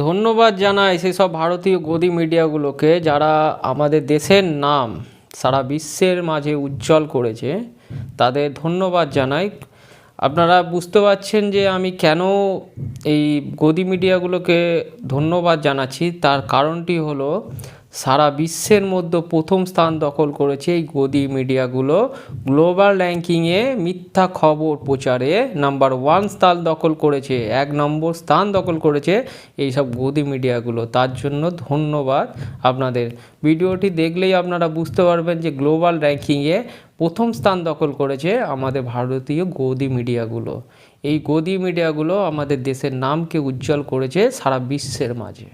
ধন্যবাদ জানাই সেসব ভারতীয় গদি মিডিয়াগুলোকে যারা আমাদের দেশের নাম সারা বিশ্বের মাঝে উজ্জ্বল করেছে। তাদের ধন্যবাদ জানাই। আপনারা বুঝতে পারছেন যে আমি কেন এই গদি মিডিয়াগুলোকে ধন্যবাদ জানাচ্ছি। তার কারণটি হলো সারা বিশ্বের মধ্যে প্রথম স্থান দখল করেছে এই গদি মিডিয়াগুলো। গ্লোবাল র্যাঙ্কিংয়ে মিথ্যা খবর প্রচারে নাম্বার 1 স্থান দখল করেছে, 1 নম্বর স্থান দখল করেছে এইসব গদি মিডিয়াগুলো। তার জন্য ধন্যবাদ আপনাদের। ভিডিওটি দেখলেই আপনারা বুঝতে পারবেন যে গ্লোবাল র্যাঙ্কিংয়ে প্রথম স্থান দখল করেছে আমাদের ভারতীয় গদি মিডিয়াগুলো। এই গদি মিডিয়াগুলো আমাদের দেশের নামকে উজ্জ্বল করেছে সারা বিশ্বের মাঝে।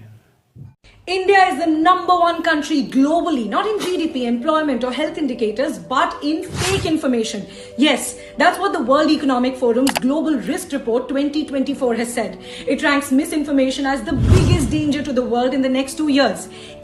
India is the #1 country globally, not in GDP, employment or health indicators, but in fake information. Yes, that's what the World Economic Forum's Global Risk Report 2024 has said. It ranks misinformation as the biggest danger to the world in the next 2 years,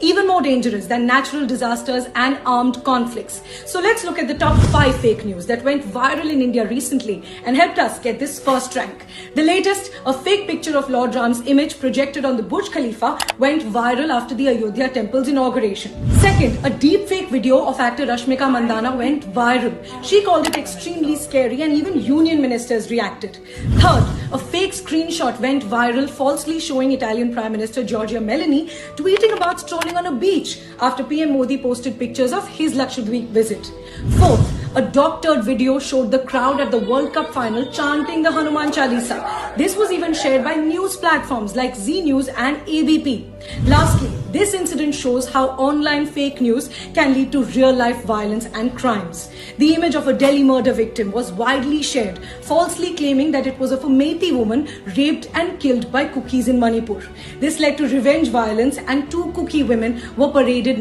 even more dangerous than natural disasters and armed conflicts. So let's look at the top 5 fake news that went viral in India recently and helped us get this first rank. The latest, a fake picture of Lord Ram's image projected on the Burj Khalifa went viral after the Ayodhya temple's inauguration. Second, a deepfake video of actor Rashmika Mandanna went viral. She called it extremely scary and even union ministers reacted. Third, a fake screenshot went viral falsely showing Italian Prime Minister Giorgia Meloni tweeting about strolling on a beach after PM Modi posted pictures of his Lakshadweep visit. Fourth, a doctored video showed the crowd at the World Cup final chanting the Hanuman Chalisa. This was even shared by news platforms like Zee News and ABP. Lastly, this incident shows how online fake news can lead to real-life violence and crimes. The image of a Delhi murder victim was widely shared, falsely claiming that it was of a Meitei woman raped and killed by Kukis in Manipur. This led to revenge violence and 2 Kuki women were paraded